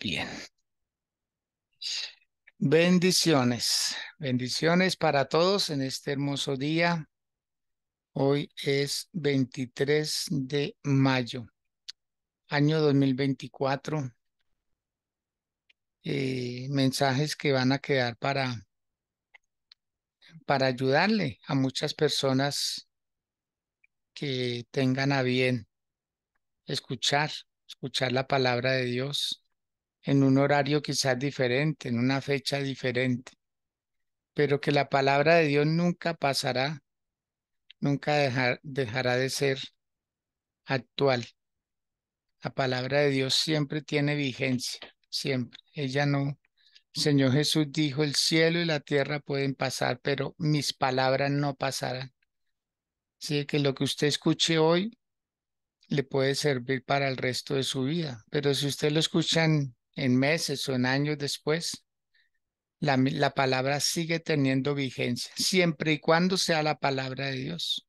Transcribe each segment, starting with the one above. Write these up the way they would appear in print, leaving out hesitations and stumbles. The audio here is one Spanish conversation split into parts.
Bien. Bendiciones. Bendiciones para todos en este hermoso día. Hoy es 23 de mayo, año 2024. Mensajes que van a quedar para ayudarle a muchas personas que tengan a bien escuchar la palabra de Dios en un horario quizás diferente, en una fecha diferente, pero que la palabra de Dios nunca pasará, nunca dejará de ser actual. La palabra de Dios siempre tiene vigencia, siempre. Ella no. El Señor Jesús dijo, el cielo y la tierra pueden pasar, pero mis palabras no pasarán. Así que lo que usted escuche hoy le puede servir para el resto de su vida, pero si usted lo escucha en meses o en años después, la palabra sigue teniendo vigencia, siempre y cuando sea la palabra de Dios,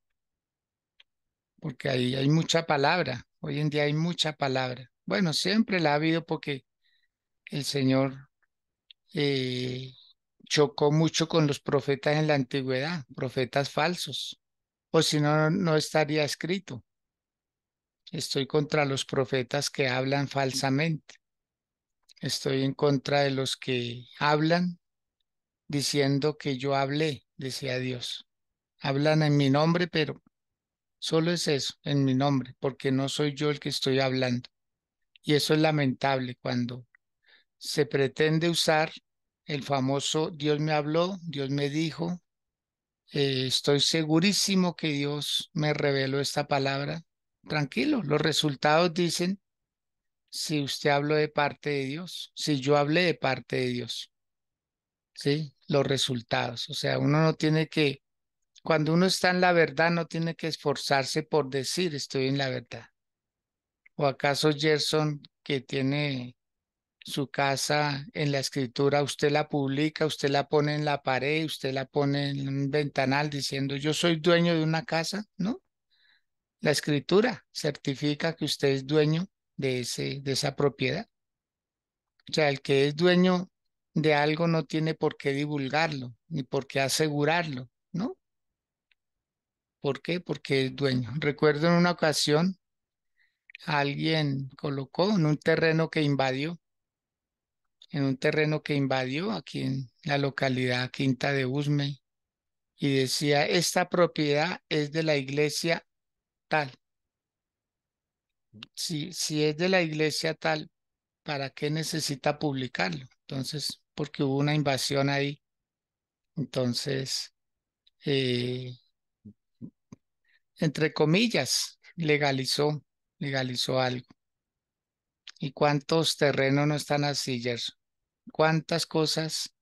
porque ahí hay mucha palabra. Hoy en día hay mucha palabra. Bueno, siempre la ha habido porque el Señor eh, chocó mucho con los profetas en la antigüedad, profetas falsos, o si no, no estaría escrito. Estoy contra los profetas que hablan falsamente. Estoy en contra de los que hablan diciendo que yo hablé, decía Dios. Hablan en mi nombre, pero solo es eso, en mi nombre, porque no soy yo el que estoy hablando. Y eso es lamentable cuando se pretende usar el famoso Dios me habló, Dios me dijo, estoy segurísimo que Dios me reveló esta palabra. Tranquilo, los resultados dicen si usted habló de parte de Dios, si yo hablé de parte de Dios, ¿sí? Los resultados. O sea, uno no tiene que, cuando uno está en la verdad, no tiene que esforzarse por decir estoy en la verdad. ¿O acaso Gerson, que tiene su casa en la escritura, usted la publica, usted la pone en la pared, usted la pone en un ventanal diciendo yo soy dueño de una casa? ¿No? La escritura certifica que usted es dueño de esa propiedad. O sea, el que es dueño de algo no tiene por qué divulgarlo, ni por qué asegurarlo, ¿no? ¿Por qué? Porque es dueño. Recuerdo en una ocasión, alguien colocó en un terreno que invadió aquí en la localidad Quinta de Usme, y decía, esta propiedad es de la iglesia tal. Si es de la iglesia tal, ¿para qué necesita publicarlo? Entonces, porque hubo una invasión ahí. Entonces, eh, entre comillas, legalizó algo. ¿Y cuántos terrenos no están así, Gerson? ¿Cuántas cosas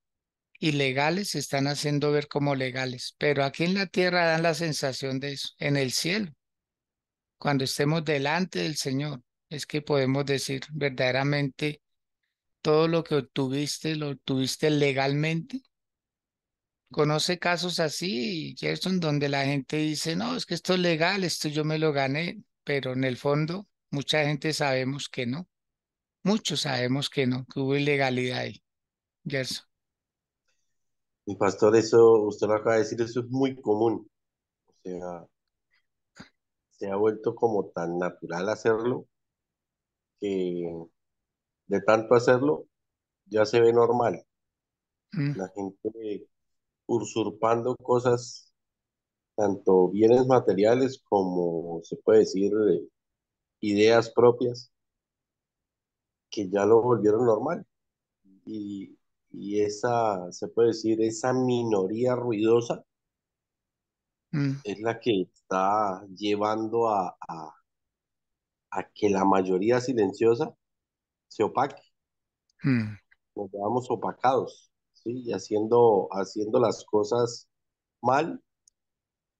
ilegales se están haciendo ver como legales? Pero aquí en la tierra dan la sensación de eso. En el cielo, cuando estemos delante del Señor, es que podemos decir verdaderamente todo lo que obtuviste, lo obtuviste legalmente. ¿Conoce casos así, Gerson, donde la gente dice, no, es que esto es legal, esto yo me lo gané, pero en el fondo mucha gente sabemos que no, muchos sabemos que no, que hubo ilegalidad ahí, Gerson. Mi pastor, eso, usted lo acaba de decir, eso es muy común. O sea, se ha vuelto como tan natural hacerlo que de tanto hacerlo ya se ve normal. Mm, La gente usurpando cosas, tanto bienes materiales como se puede decir ideas propias, que ya lo volvieron normal. Y, y esa, se puede decir, esa minoría ruidosa mm, es la que está llevando a que la mayoría silenciosa se opaque. mm, Nos veamos opacados, ¿sí? Y haciendo las cosas mal,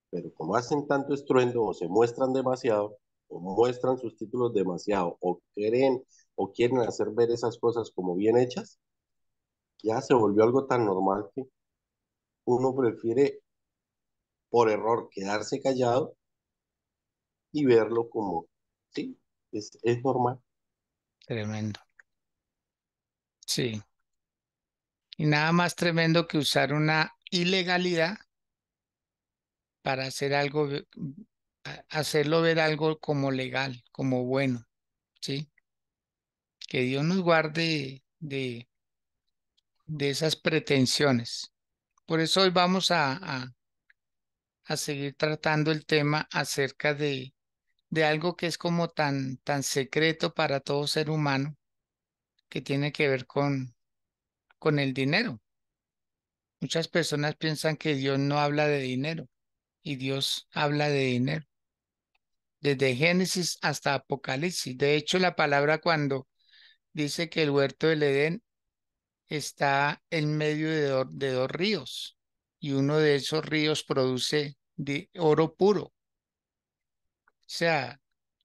pero como hacen tanto estruendo o se muestran demasiado, o muestran sus títulos demasiado, o creen o quieren hacer ver esas cosas como bien hechas, ya se volvió algo tan normal que uno prefiere por error quedarse callado y verlo como, sí, es normal. tremendo. Sí. Y nada más tremendo que usar una ilegalidad para hacer algo, hacerlo ver algo como legal, como bueno, ¿sí? Que Dios nos guarde de esas pretensiones. Por eso hoy vamos a seguir tratando el tema acerca de algo que es como tan secreto para todo ser humano, que tiene que ver con el dinero. Muchas personas piensan que Dios no habla de dinero y Dios habla de dinero, desde Génesis hasta Apocalipsis. De hecho, la palabra cuando dice que el huerto del Edén está en medio de dos ríos y uno de esos ríos produce oro puro. O sea,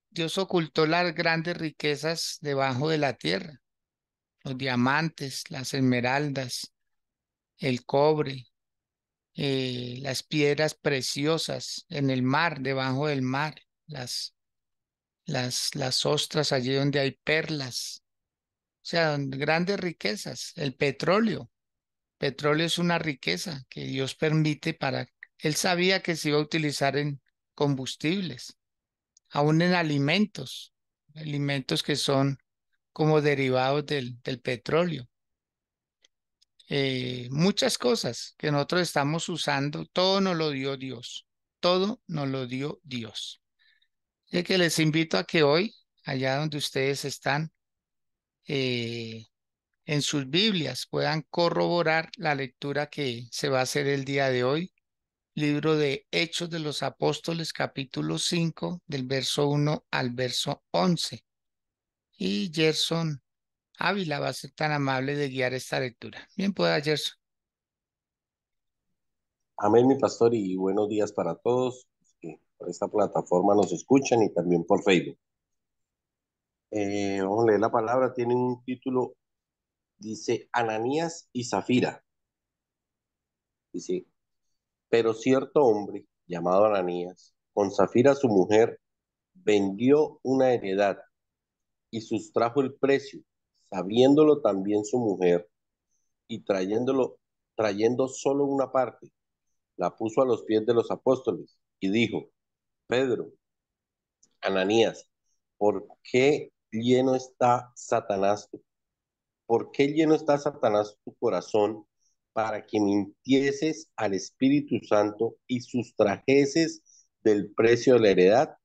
Dios ocultó las grandes riquezas debajo de la tierra, los diamantes, las esmeraldas, el cobre, las piedras preciosas en el mar, debajo del mar, las ostras allí donde hay perlas, o sea, grandes riquezas, el petróleo. Petróleo es una riqueza que Dios permite para... Él sabía que se iba a utilizar en combustibles, aún en alimentos, alimentos que son como derivados del petróleo. Muchas cosas que nosotros estamos usando, todo nos lo dio Dios, todo nos lo dio Dios. Así que les invito a que hoy, allá donde ustedes están, eh, en sus Biblias puedan corroborar la lectura que se va a hacer el día de hoy. Libro de Hechos de los Apóstoles, capítulo 5 del verso 1 al verso 11. Y Gerson Ávila va a ser tan amable de guiar esta lectura. Bien, pueda, Gerson. Amén, mi pastor, y buenos días para todos que por esta plataforma nos escuchan y también por Facebook. Vamos a leer la palabra, tiene un título, dice Ananías y Zafira. Dice, pero cierto hombre llamado Ananías, con Zafira su mujer, vendió una heredad y sustrajo el precio, sabiéndolo también su mujer, y trayendo solo una parte, la puso a los pies de los apóstoles y dijo, Pedro, Ananías, ¿por qué lleno está Satanás? ¿Por qué lleno está Satanás tu corazón para que mintieses al Espíritu Santo y sustrajeses del precio de la heredad,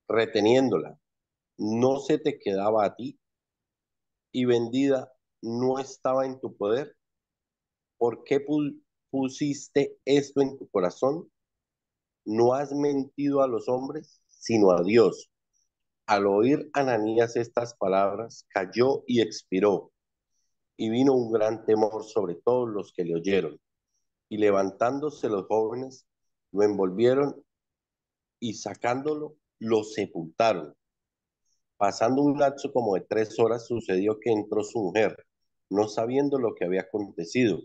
reteniéndola? ¿No se te quedaba a ti y vendida no estaba en tu poder? ¿Por qué pusiste esto en tu corazón? No has mentido a los hombres, sino a Dios. Al oír Ananías estas palabras, cayó y expiró, y vino un gran temor sobre todos los que le oyeron. Y levantándose los jóvenes, lo envolvieron y sacándolo, lo sepultaron. Pasando un lapso como de 3 horas, sucedió que entró su mujer, no sabiendo lo que había acontecido.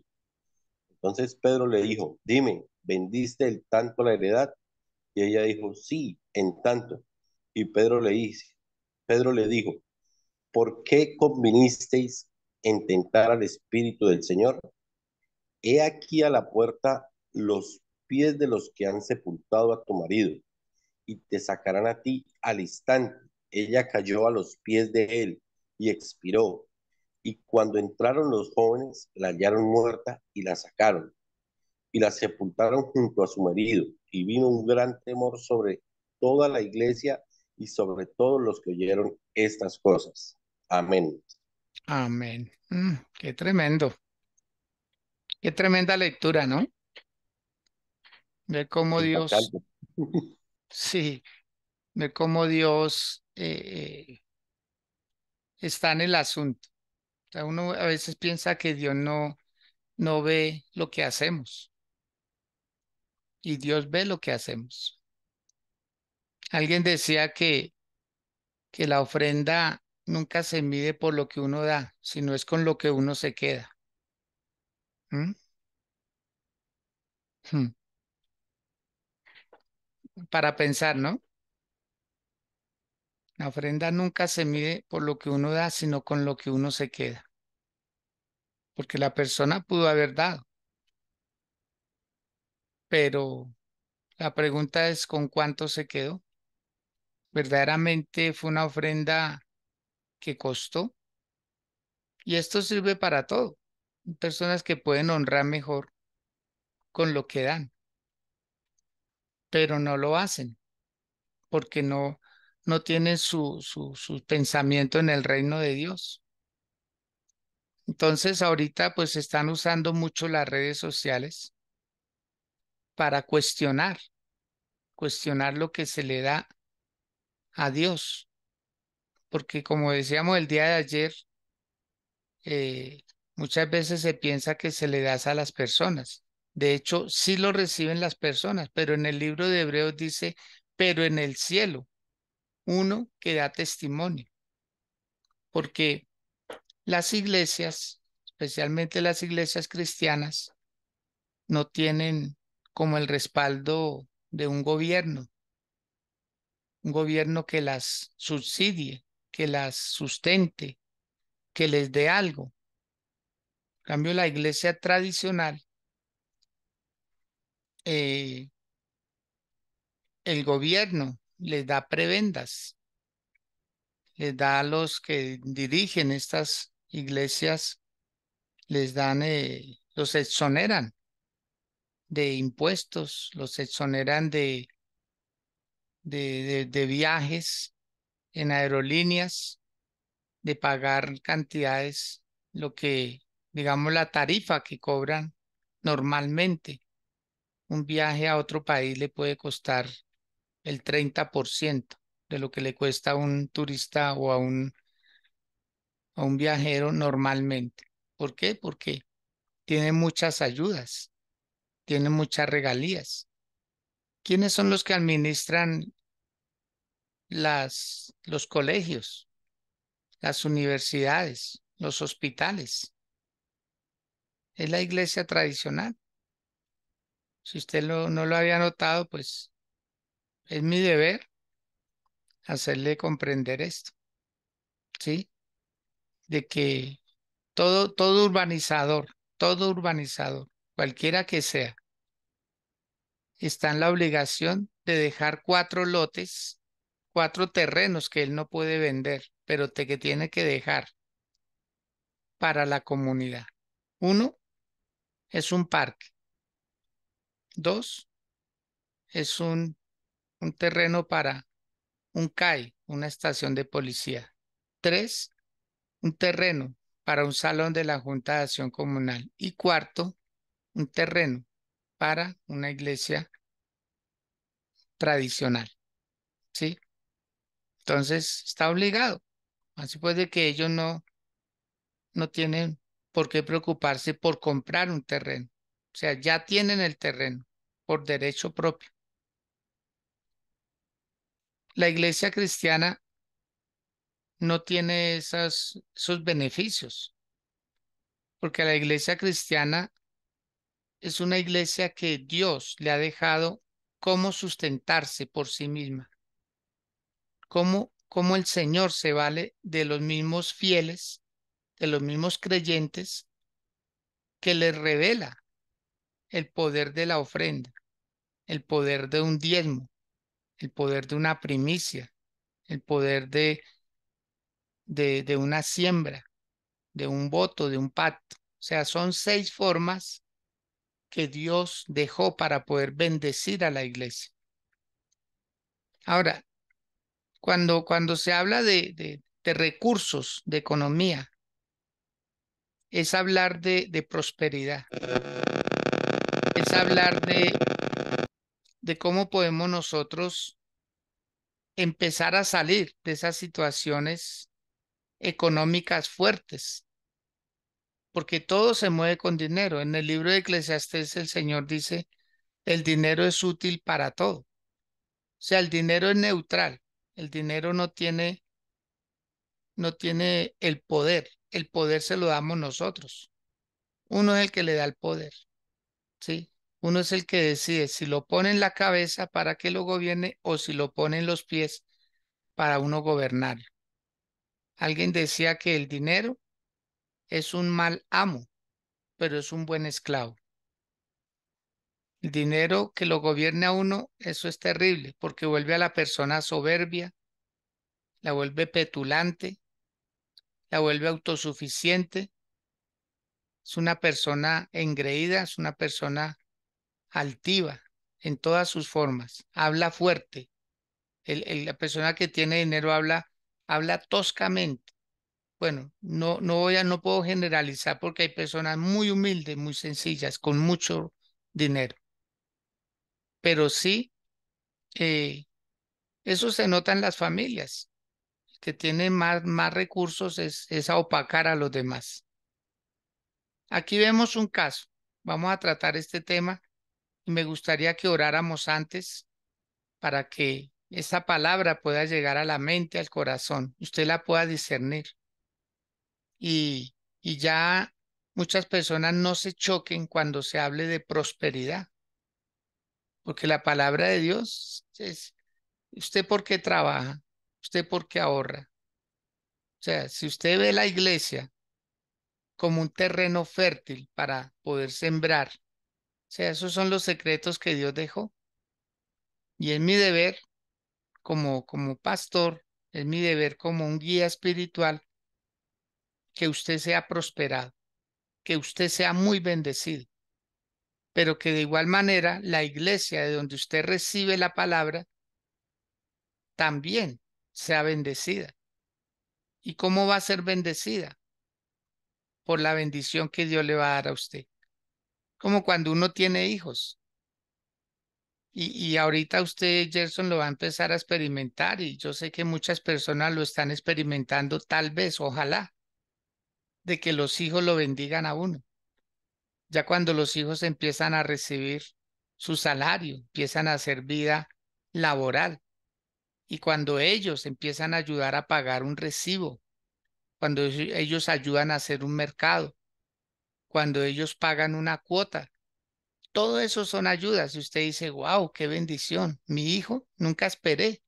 Entonces Pedro le dijo, dime, ¿vendiste el tanto la heredad? Y ella dijo, sí, en tanto. Y Pedro le dijo, ¿por qué convinisteis en tentar al Espíritu del Señor? He aquí a la puerta los pies de los que han sepultado a tu marido, y te sacarán a ti al instante. Ella cayó a los pies de él y expiró. Y cuando entraron los jóvenes, la hallaron muerta y la sacaron, y la sepultaron junto a su marido. Y vino un gran temor sobre toda la iglesia y sobre todos los que oyeron estas cosas. Amén. Amén. Qué tremendo. Qué tremenda lectura, ¿no? Ver cómo Dios, Impactante. sí, ver cómo Dios está en el asunto. O sea, uno a veces piensa que Dios no ve lo que hacemos y Dios ve lo que hacemos. Alguien decía que la ofrenda nunca se mide por lo que uno da, sino es con lo que uno se queda. ¿Mm? Hmm. Para pensar, ¿no? La ofrenda nunca se mide por lo que uno da, sino con lo que uno se queda. porque la persona pudo haber dado, pero la pregunta es ¿con cuánto se quedó? ¿Verdaderamente fue una ofrenda que costó? Y esto sirve para todo. Hay personas que pueden honrar mejor con lo que dan, pero no lo hacen porque no tienen su pensamiento en el reino de Dios. Entonces ahorita pues están usando mucho las redes sociales para cuestionar lo que se le da a Dios, porque como decíamos el día de ayer, eh, muchas veces se piensa que se le das a las personas. De hecho, sí lo reciben las personas, pero en el libro de Hebreos dice, pero en el cielo, uno que da testimonio, porque las iglesias, especialmente las iglesias cristianas, no tienen como el respaldo de un gobierno que las subsidie, que las sustente, que les dé algo. En cambio, la iglesia tradicional, eh, el gobierno les da prebendas, les da a los que dirigen estas iglesias, les dan, los exoneran de impuestos, los exoneran de viajes en aerolíneas, de pagar cantidades, lo que, digamos, la tarifa que cobran normalmente. Un viaje a otro país le puede costar el 30% de lo que le cuesta a un turista o a un viajero normalmente. ¿Por qué? Porque tiene muchas ayudas, tiene muchas regalías. ¿Quiénes son los que administran los colegios, las universidades, los hospitales? Es la iglesia tradicional. Si usted no lo había notado, pues es mi deber hacerle comprender esto, ¿sí? De que todo urbanizador, cualquiera que sea, está en la obligación de dejar 4 lotes, 4 terrenos que él no puede vender, pero que tiene que dejar para la comunidad. Uno es un parque. Dos es un terreno para un CAI, una estación de policía. Tres, un terreno para un salón de la Junta de Acción Comunal. Y cuarto, un terreno para una iglesia tradicional, ¿sí? Entonces, está obligado. Así pues de que ellos no tienen por qué preocuparse por comprar un terreno. O sea, ya tienen el terreno por derecho propio. La iglesia cristiana no tiene esos beneficios, porque la iglesia cristiana es una iglesia que Dios le ha dejado cómo sustentarse por sí misma, cómo el Señor se vale de los mismos fieles, de los mismos creyentes, que les revela el poder de la ofrenda, el poder de un diezmo, el poder de una primicia, el poder de una siembra, de un voto, de un pacto. O sea, son 6 formas que Dios dejó para poder bendecir a la iglesia. Ahora, cuando se habla de recursos, de economía, es hablar de prosperidad, es hablar de cómo podemos nosotros empezar a salir de esas situaciones económicas fuertes, porque todo se mueve con dinero. En el libro de Eclesiastés el Señor dice, el dinero es útil para todo. O sea, el dinero es neutral, el dinero no tiene el poder se lo damos nosotros. Uno es el que le da el poder, ¿sí? Uno es el que decide si lo pone en la cabeza para que lo gobierne o si lo pone en los pies para uno gobernar. Alguien decía que el dinero es un mal amo, pero es un buen esclavo. El dinero que lo gobierne a uno, eso es terrible, porque vuelve a la persona soberbia, la vuelve petulante, la vuelve autosuficiente, es una persona engreída, es una persona altiva en todas sus formas, habla fuerte. La persona que tiene dinero habla toscamente. Bueno, no puedo generalizar porque hay personas muy humildes, muy sencillas, con mucho dinero, pero sí, eh, eso se nota en las familias. Que tienen más recursos es a opacar a los demás. Aquí vemos un caso. Vamos a tratar este tema y me gustaría que oráramos antes para que esa palabra pueda llegar a la mente, al corazón, usted la pueda discernir y ya muchas personas no se choquen cuando se hable de prosperidad, porque la palabra de Dios es, ¿usted por qué trabaja? ¿Usted por qué ahorra? O sea, si usted ve la iglesia como un terreno fértil para poder sembrar, o sea, esos son los secretos que Dios dejó. Y es mi deber como pastor, es mi deber como un guía espiritual que usted sea prosperado, que usted sea muy bendecido, pero que de igual manera la iglesia de donde usted recibe la palabra también sea bendecida. ¿Y cómo va a ser bendecida? Por la bendición que Dios le va a dar a usted. Como cuando uno tiene hijos. Y ahorita usted, Gerson, lo va a empezar a experimentar y yo sé que muchas personas lo están experimentando, tal vez, ojalá, de que los hijos lo bendigan a uno. Ya cuando los hijos empiezan a recibir su salario, empiezan a hacer vida laboral y cuando ellos empiezan a ayudar a pagar un recibo, cuando ellos ayudan a hacer un mercado, cuando ellos pagan una cuota, todo eso son ayudas y usted dice, wow, qué bendición, mi hijo, nunca esperé,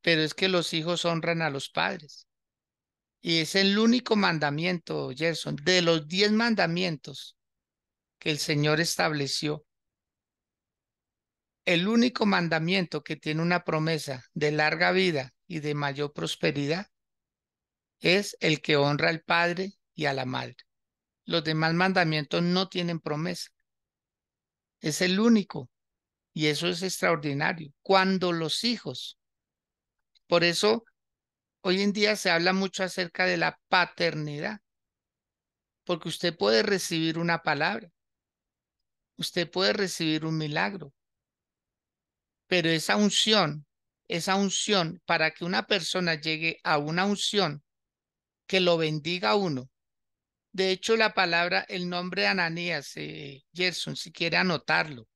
pero es que los hijos honran a los padres. Y es el único mandamiento, Gerson, de los 10 mandamientos que el Señor estableció. El único mandamiento que tiene una promesa de larga vida y de mayor prosperidad es el que honra al padre y a la madre. Los demás mandamientos no tienen promesa. Es el único y eso es extraordinario. Cuando los hijos, por eso hoy en día se habla mucho acerca de la paternidad, porque usted puede recibir una palabra, usted puede recibir un milagro, pero esa unción, para que una persona llegue a una unción que lo bendiga a uno. De hecho, la palabra, el nombre de Ananías, Gerson, si quiere anotarlo.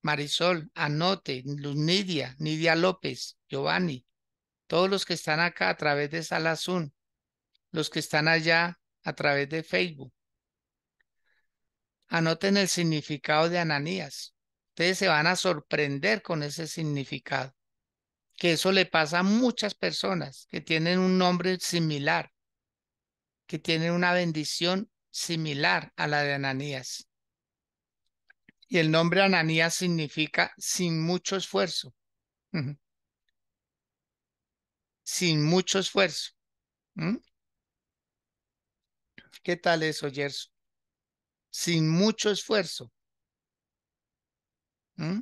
Marisol, anote, Luz Nidia, Nidia López, Giovanni, todos los que están acá a través de Sala Zoom, los que están allá a través de Facebook. Anoten el significado de Ananías. Ustedes se van a sorprender con ese significado, que eso le pasa a muchas personas que tienen un nombre similar, que tienen una bendición similar a la de Ananías. Y el nombre Ananías significa sin mucho esfuerzo. Ujú. Sin mucho esfuerzo. ¿Mm? ¿Qué tal eso, Gerson? Sin mucho esfuerzo. ¿Mm?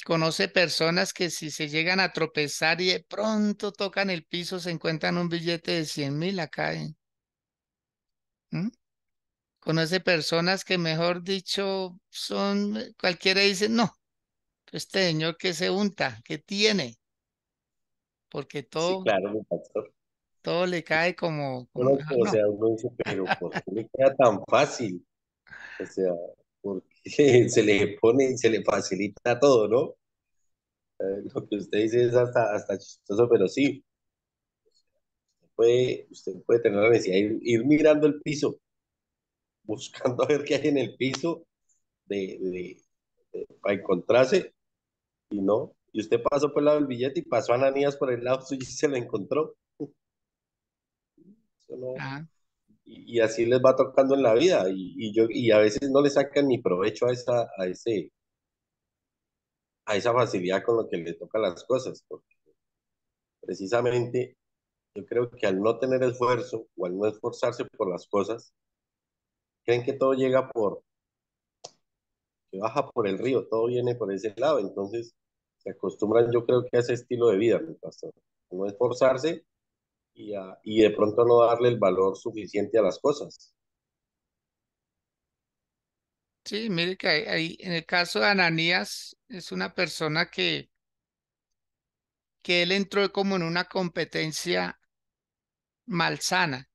Conoce personas que si se llegan a tropezar y de pronto tocan el piso, se encuentran un billete de 100.000 acá. ¿Mm? Conoce personas que, mejor dicho, son, cualquiera dice, no, este señor que se unta, que tiene, porque Sí, claro, mi pastor. todo le cae como Bueno, mejor, o no. sea, uno dice, pero ¿por qué le queda tan fácil? O sea, porque se le pone, se le facilita todo, ¿no? Lo que usted dice es hasta chistoso, pero sí, usted puede tener la necesidad de ir mirando el piso, buscando a ver qué hay en el piso de, de- para encontrarse, y no. Y usted pasó por el lado del billete y pasó a Ananías por el lado suyo y se lo encontró. Eso no, Ah. y así les va tocando en la vida y a veces no le sacan ni provecho a esa facilidad con lo que le tocan las cosas, porque precisamente yo creo que al no tener esfuerzo o al no esforzarse por las cosas, creen que todo llega que baja por el río, todo viene por ese lado, entonces se acostumbran yo creo que a ese estilo de vida, mi pastor, a no esforzarse y de pronto no darle el valor suficiente a las cosas. Sí, mire que en el caso de Ananías es una persona que él entró como en una competencia malsana,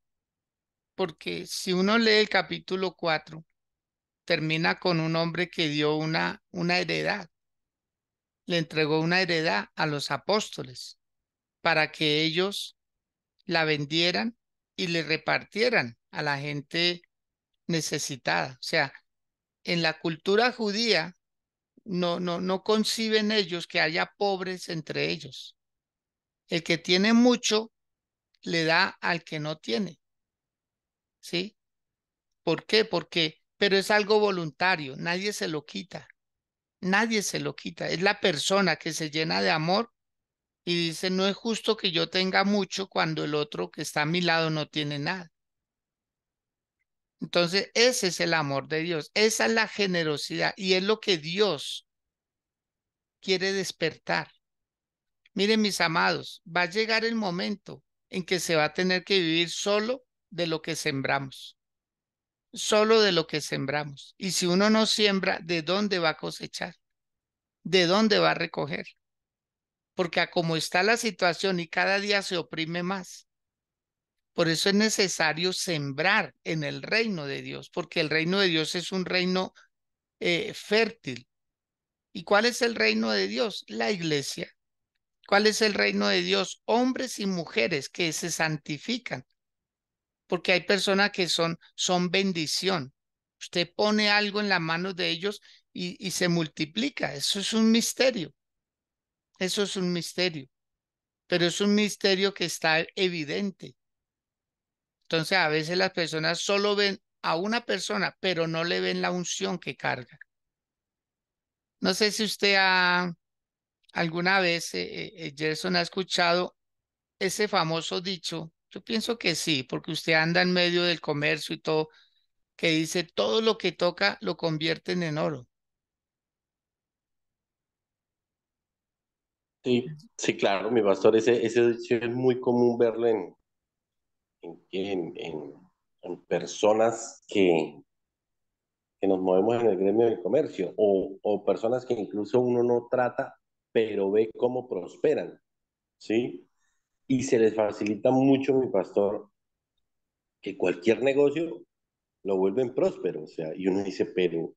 porque si uno lee el capítulo 4 termina con un hombre que dio una heredad, le entregó una heredad a los apóstoles para que ellos la vendieran y le repartieran a la gente necesitada. O sea, en la cultura judía no conciben ellos que haya pobres entre ellos. El que tiene mucho le da al que no tiene, ¿sí? ¿Por qué? Pero es algo voluntario, nadie se lo quita, nadie se lo quita. Es la persona que se llena de amor y dice, no es justo que yo tenga mucho cuando el otro que está a mi lado no tiene nada. Entonces, ese es el amor de Dios, esa es la generosidad y es lo que Dios quiere despertar. Miren, mis amados, va a llegar el momento en que se va a tener que vivir solo de lo que sembramos, solo de lo que sembramos. Y si uno no siembra, ¿de dónde va a cosechar? ¿De dónde va a recoger? Porque a como está la situación y cada día se oprime más. Por eso es necesario sembrar en el reino de Dios, porque el reino de Dios es un reino fértil. ¿Y cuál es el reino de Dios? La iglesia. ¿Cuál es el reino de Dios? Hombres y mujeres que se santifican, porque hay personas que son bendición. Usted pone algo en las manos de ellos y se multiplica. Eso es un misterio. Eso es un misterio. Pero es un misterio que está evidente. Entonces, a veces las personas solo ven a una persona, pero no le ven la unción que carga. No sé si usted alguna vez, Gerson, ha escuchado ese famoso dicho. Yo pienso que sí, porque usted anda en medio del comercio y todo, que dice, todo lo que toca lo convierten en oro. Sí, sí, claro, mi pastor, ese dicho es muy común verlo en, en, en- en personas que nos movemos en el gremio del comercio o personas que incluso uno no trata, pero ve cómo prosperan, ¿sí? Y se les facilita mucho, mi pastor, que cualquier negocio lo vuelven próspero, o sea, y uno dice, pero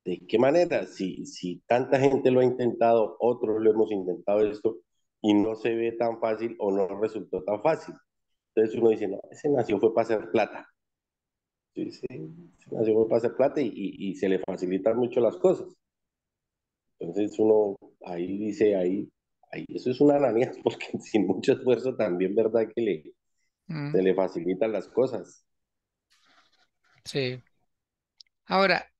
¿de qué manera? Si tanta gente lo ha intentado, otros lo hemos intentado esto y no se ve tan fácil o no resultó tan fácil. Entonces uno dice, no, ese nació fue para hacer plata. Sí, sí, ese nació fue para hacer plata y se le facilitan mucho las cosas. Entonces uno ahí dice, ahí eso es una Ananías, porque sin mucho esfuerzo también, ¿verdad? Mm, Se le facilitan las cosas. sí. Ahora,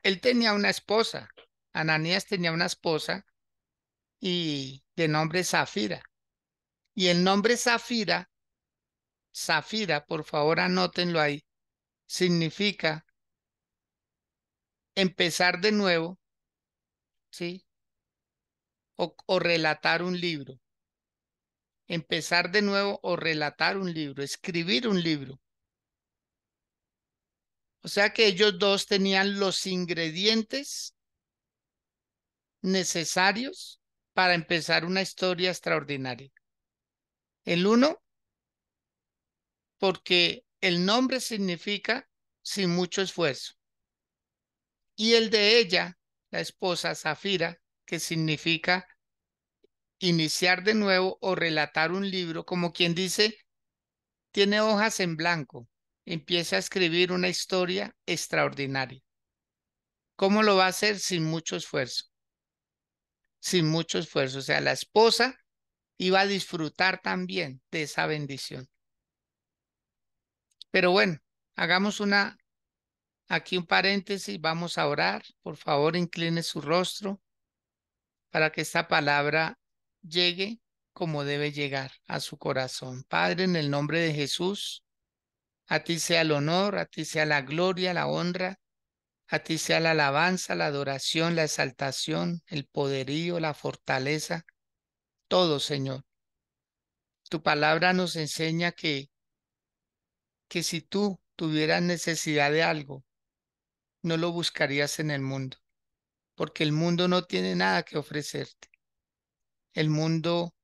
él tenía una esposa. Ananías tenía una esposa y de nombre Zafira. Y el nombre Zafira, Zafira, por favor anótenlo ahí, significa empezar de nuevo, ¿sí? O relatar un libro. Empezar de nuevo o relatar un libro, escribir un libro. O sea que ellos dos tenían los ingredientes necesarios para empezar una historia extraordinaria. El uno, porque el nombre significa sin mucho esfuerzo. Y el de ella, la esposa Zafira, que significa iniciar de nuevo o relatar un libro, como quien dice, tiene hojas en blanco, empieza a escribir una historia extraordinaria. ¿Cómo lo va a hacer? Sin mucho esfuerzo, sin mucho esfuerzo. O sea, la esposa iba a disfrutar también de esa bendición. Pero bueno, Hagamos aquí un paréntesis, vamos a orar. Por favor, incline su rostro para que esta palabra llegue como debe llegar a su corazón. Padre, en el nombre de Jesús, a ti sea el honor, a ti sea la gloria, la honra, a ti sea la alabanza, la adoración, la exaltación, el poderío, la fortaleza, todo, Señor. Tu palabra nos enseña que si tú tuvieras necesidad de algo, no lo buscarías en el mundo, porque el mundo no tiene nada que ofrecerte. El mundo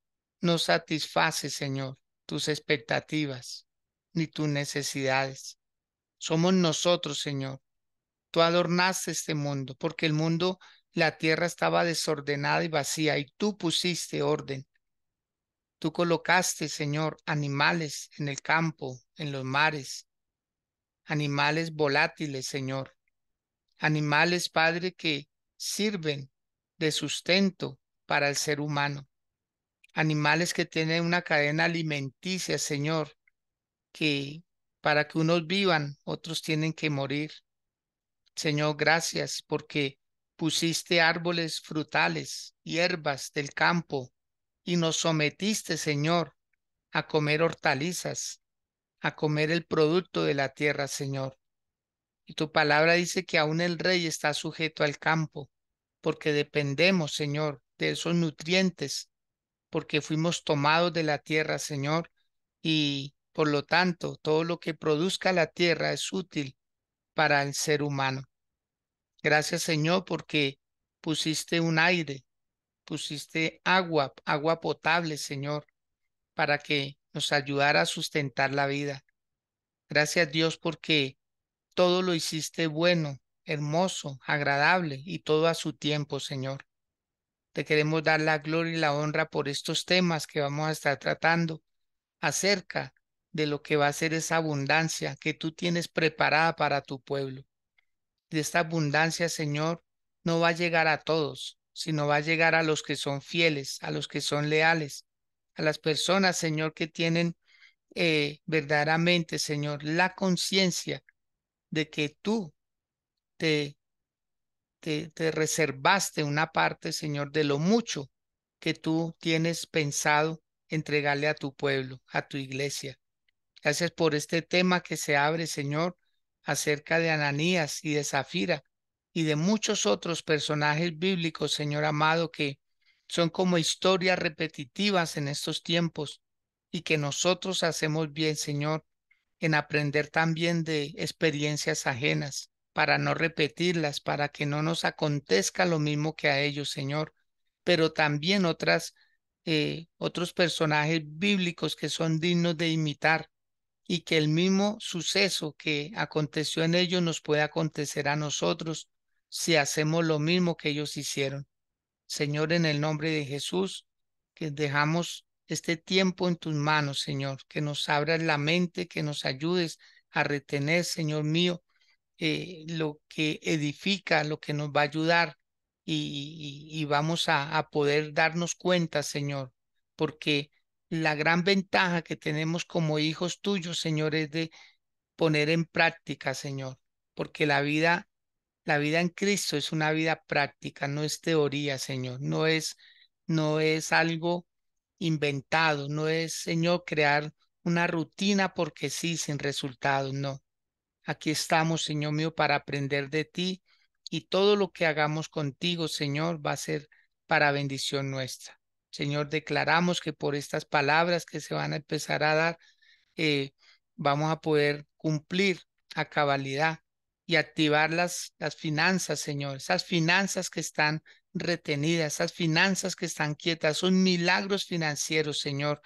no satisface, Señor, tus expectativas ni tus necesidades. Somos nosotros, Señor. Tú adornaste este mundo, porque el mundo, la tierra estaba desordenada y vacía, y tú pusiste orden. Tú colocaste, Señor, animales en el campo, en los mares, animales volátiles, Señor. Animales, Padre, que sirven de sustento para el ser humano. Animales que tienen una cadena alimenticia, Señor, que para que unos vivan, otros tienen que morir. Señor, gracias porque pusiste árboles frutales, hierbas del campo, y nos sometiste, Señor, a comer hortalizas, a comer el producto de la tierra, Señor. Y tu palabra dice que aún el rey está sujeto al campo, porque dependemos, Señor, de esos nutrientes, porque fuimos tomados de la tierra, Señor, y por lo tanto, todo lo que produzca la tierra es útil para el ser humano. Gracias, Señor, porque pusiste un aire, pusiste agua, agua potable, Señor, para que nos ayudara a sustentar la vida. Gracias, Dios, porque todo lo hiciste bueno, hermoso, agradable y todo a su tiempo, Señor. Te queremos dar la gloria y la honra por estos temas que vamos a estar tratando acerca de lo que va a ser esa abundancia que tú tienes preparada para tu pueblo. De esta abundancia, Señor, no va a llegar a todos, sino va a llegar a los que son fieles, a los que son leales, a las personas, Señor, que tienen verdaderamente, Señor, la conciencia de que tú te, te reservaste una parte, Señor, de lo mucho que tú tienes pensado entregarle a tu pueblo, a tu iglesia. Gracias por este tema que se abre, Señor, acerca de Ananías y de Zafira y de muchos otros personajes bíblicos, Señor amado, que son como historias repetitivas en estos tiempos y que nosotros hacemos bien, Señor, en aprender también de experiencias ajenas para no repetirlas, para que no nos acontezca lo mismo que a ellos, Señor, pero también otros personajes bíblicos que son dignos de imitar y que el mismo suceso que aconteció en ellos nos puede acontecer a nosotros si hacemos lo mismo que ellos hicieron. Señor, en el nombre de Jesús, que dejamos este tiempo en tus manos, Señor, que nos abras la mente, que nos ayudes a retener, Señor mío, lo que edifica, lo que nos va a ayudar y vamos a poder darnos cuenta, Señor, porque la gran ventaja que tenemos como hijos tuyos, Señor, es de poner en práctica, Señor, porque la vida en Cristo es una vida práctica, no es teoría, Señor, no es algo inventado, no es, Señor, crear una rutina porque sí, sin resultados, no. Aquí estamos, Señor mío, para aprender de ti y todo lo que hagamos contigo, Señor, va a ser para bendición nuestra. Señor, declaramos que por estas palabras que se van a empezar a dar, eh, vamos a poder cumplir a cabalidad y activar las finanzas, Señor, esas finanzas que están retenidas, esas finanzas que están quietas, son milagros financieros, Señor,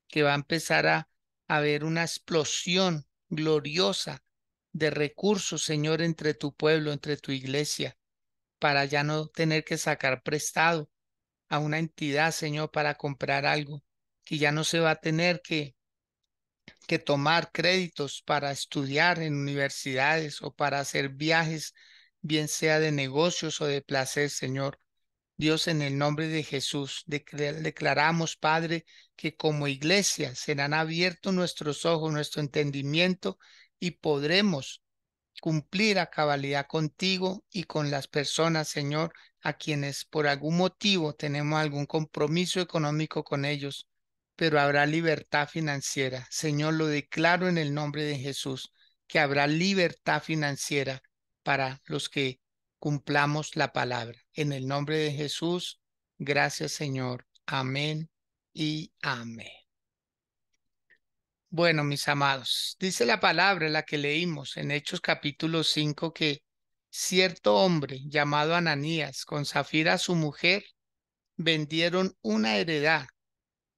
que va a empezar a haber una explosión gloriosa de recursos, Señor, entre tu pueblo, entre tu iglesia, para ya no tener que sacar prestado a una entidad, Señor, para comprar algo, que ya no se va a tener que tomar créditos para estudiar en universidades o para hacer viajes, bien sea de negocios o de placer, Señor. Dios, en el nombre de Jesús, declaramos, Padre, que como iglesia serán abiertos nuestros ojos, nuestro entendimiento y podremos cumplir a cabalidad contigo y con las personas, Señor, a quienes por algún motivo tenemos algún compromiso económico con ellos, pero habrá libertad financiera. Señor, lo declaro en el nombre de Jesús, que habrá libertad financiera para los que cumplamos la palabra. En el nombre de Jesús, gracias, Señor. Amén y amén. Bueno, mis amados, dice la palabra, la que leímos en Hechos capítulo 5, que cierto hombre llamado Ananías con Zafira su mujer vendieron una heredad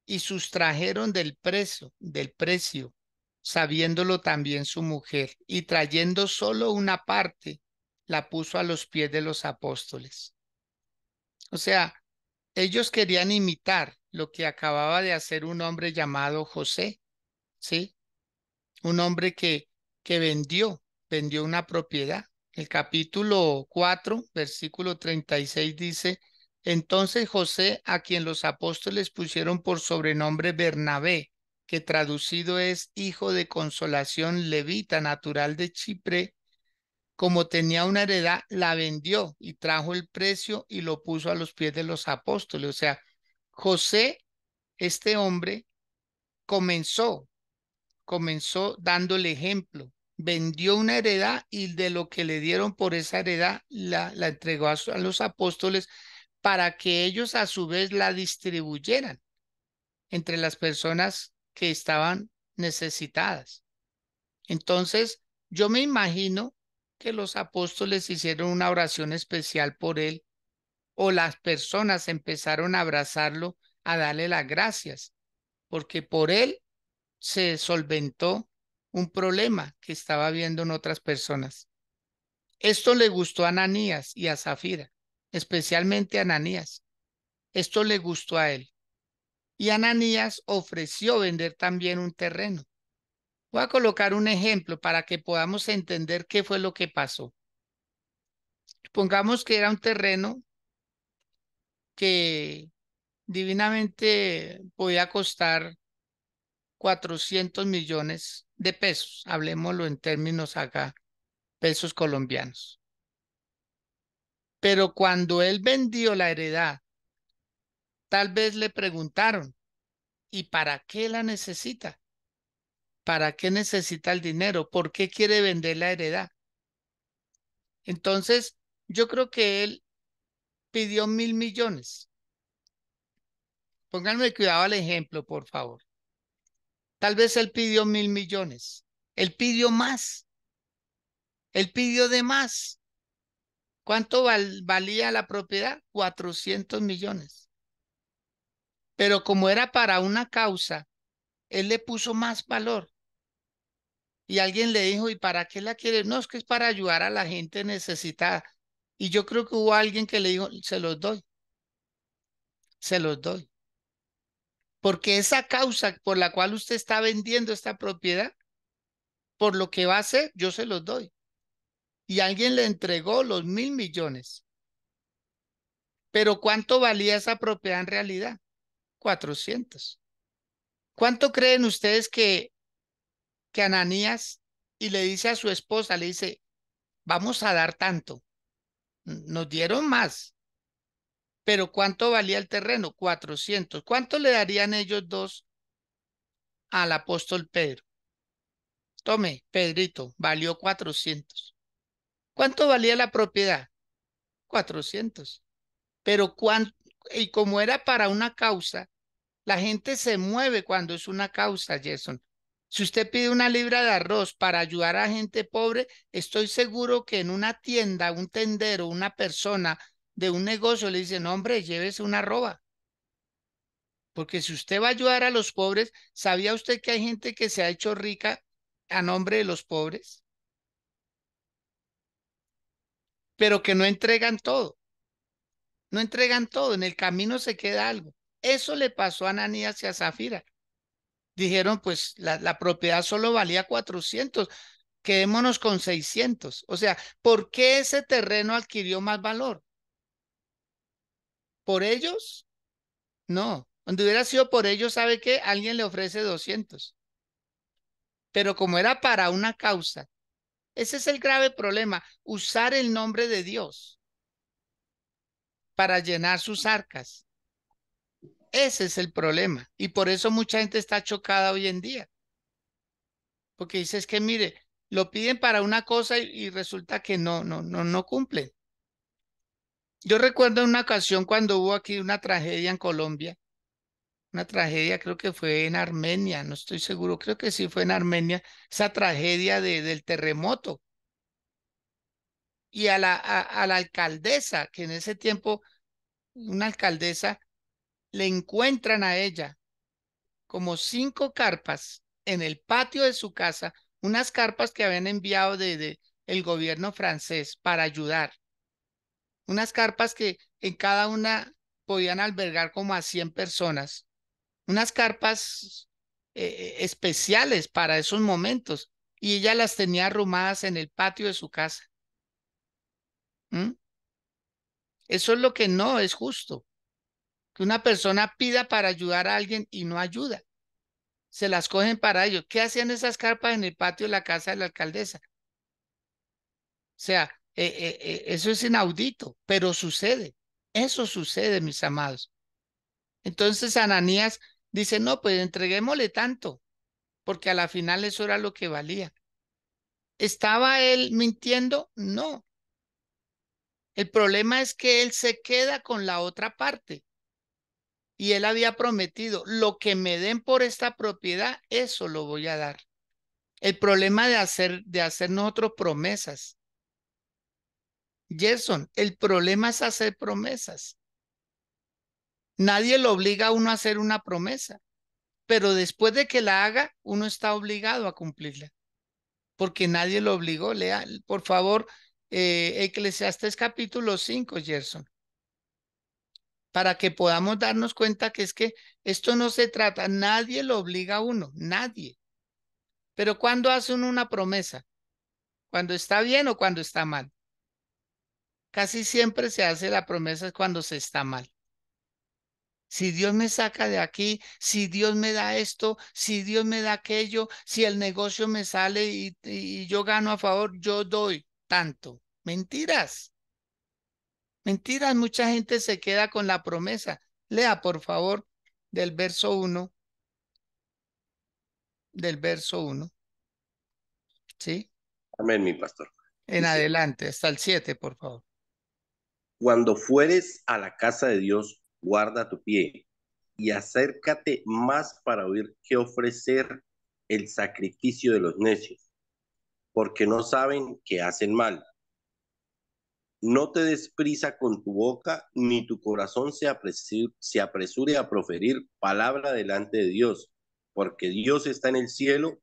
y sustrajeron del precio, sabiéndolo también su mujer, y trayendo solo una parte, la puso a los pies de los apóstoles. O sea, ellos querían imitar lo que acababa de hacer un hombre llamado José, ¿sí? Un hombre que vendió una propiedad. El capítulo 4, versículo 36 dice, entonces José, a quien los apóstoles pusieron por sobrenombre Bernabé, que traducido es hijo de consolación levita, natural de Chipre, como tenía una heredad, la vendió y trajo el precio y lo puso a los pies de los apóstoles. O sea, José, este hombre, comenzó comenzó dando el ejemplo. Vendió una heredad y de lo que le dieron por esa heredad la entregó a los apóstoles para que ellos a su vez la distribuyeran entre las personas que estaban necesitadas. Entonces, yo me imagino que los apóstoles hicieron una oración especial por él o las personas empezaron a abrazarlo, a darle las gracias, porque por él se solventó un problema que estaba viendo en otras personas. Esto le gustó a Ananías y a Zafira, especialmente a Ananías. Esto le gustó a él. Y Ananías ofreció vender también un terreno. Voy a colocar un ejemplo para que podamos entender qué fue lo que pasó. Supongamos que era un terreno que divinamente podía costar 400 millones de pesos. Hablemoslo en términos acá pesos colombianos. Pero cuando él vendió la heredad, tal vez le preguntaron, ¿y para qué la necesita? ¿Para qué necesita el dinero? ¿Por qué quiere vender la heredad? Entonces, yo creo que él pidió 1.000 millones. Pónganme cuidado al ejemplo, por favor. Tal vez él pidió 1.000 millones. Él pidió más. Él pidió de más. ¿Cuánto valía la propiedad? 400 millones. Pero como era para una causa, él le puso más valor. Y alguien le dijo, ¿y para qué la quiere? No, es que es para ayudar a la gente necesitada. Y yo creo que hubo alguien que le dijo, se los doy, se los doy. Porque esa causa por la cual usted está vendiendo esta propiedad, por lo que va a hacer, yo se los doy. Y alguien le entregó los 1.000 millones. Pero ¿cuánto valía esa propiedad en realidad? 400. ¿Cuánto creen ustedes que Ananías y le dice a su esposa, le dice, vamos a dar tanto? Nos dieron más. Pero ¿cuánto valía el terreno? 400. ¿Cuánto le darían ellos dos al apóstol Pedro? Tome, Pedrito, valió 400. ¿Cuánto valía la propiedad? 400. Pero y como era para una causa, la gente se mueve cuando es una causa, Jason. Si usted pide una libra de arroz para ayudar a gente pobre, estoy seguro que en una tienda, un tendero, una persona de un negocio le dice, no, hombre, llévese una arroba. Porque si usted va a ayudar a los pobres, ¿sabía usted que hay gente que se ha hecho rica a nombre de los pobres? Pero que no entregan todo, no entregan todo, en el camino se queda algo. Eso le pasó a Ananías y a Zafira. Dijeron, pues la propiedad solo valía 400, quedémonos con 600. O sea, ¿por qué ese terreno adquirió más valor? ¿Por ellos? No. Donde hubiera sido por ellos, ¿sabe qué? Alguien le ofrece 200. pero como era para una causa, ese es el grave problema, usar el nombre de Dios para llenar sus arcas. Ese es el problema. Y por eso mucha gente está chocada hoy en día. Porque dice, es que mire, lo piden para una cosa y resulta que no cumplen. Yo recuerdo una ocasión cuando hubo aquí una tragedia en Colombia, una tragedia creo que fue en Armenia, no estoy seguro, creo que sí fue en Armenia, esa tragedia del terremoto. Y a la alcaldesa, que en ese tiempo, una alcaldesa, le encuentran a ella como 5 carpas en el patio de su casa, unas carpas que habían enviado de el gobierno francés para ayudar, unas carpas que en cada una podían albergar como a 100 personas, unas carpas especiales para esos momentos, y ella las tenía arrumadas en el patio de su casa. ¿Mm? Eso es lo que no es justo, que una persona pida para ayudar a alguien y no ayuda. Se las cogen para ellos. ¿Qué hacían esas carpas en el patio de la casa de la alcaldesa? O sea, eso es inaudito, pero sucede. Eso sucede, mis amados. Entonces Ananías dice, no, pues entreguémosle tanto, porque a la final eso era lo que valía. ¿Estaba él mintiendo? No. El problema es que él se queda con la otra parte y él había prometido, lo que me den por esta propiedad, eso lo voy a dar. El problema de hacer nosotros promesas. Gerson, el problema es hacer promesas. Nadie lo obliga a uno a hacer una promesa, pero después de que la haga, uno está obligado a cumplirla, porque nadie lo obligó. Lea, por favor, Eclesiastés capítulo 5, Gerson, para que podamos darnos cuenta que es que esto no se trata, nadie lo obliga a uno, nadie. Pero ¿cuándo hace uno una promesa? ¿Cuando está bien o cuando está mal? Casi siempre se hace la promesa cuando se está mal. Si Dios me saca de aquí, si Dios me da esto, si Dios me da aquello, si el negocio me sale y yo gano a favor, yo doy tanto. Mentiras, mentiras. Mucha gente se queda con la promesa. Lea, por favor, del verso uno, del verso uno, ¿sí? Amén, mi pastor. En Dice, adelante, hasta el 7, por favor. cuando fueres a la casa de Dios, guarda tu pie y acércate más para oír qué ofrecer el sacrificio de los necios, porque no saben que hacen mal. No te des prisa con tu boca, ni tu corazón se apresure a proferir palabra delante de Dios, porque Dios está en el cielo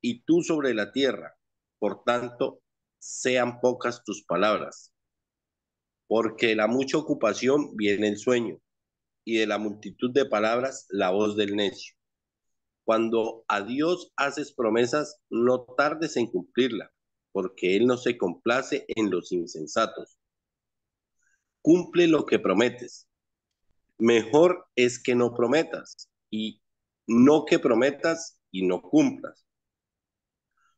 y tú sobre la tierra. Por tanto, sean pocas tus palabras, porque de la mucha ocupación viene el sueño, y de la multitud de palabras la voz del necio. Cuando a Dios haces promesas, no tardes en cumplirla, porque Él no se complace en los insensatos. Cumple lo que prometes. Mejor es que no prometas y no que prometas y no cumplas.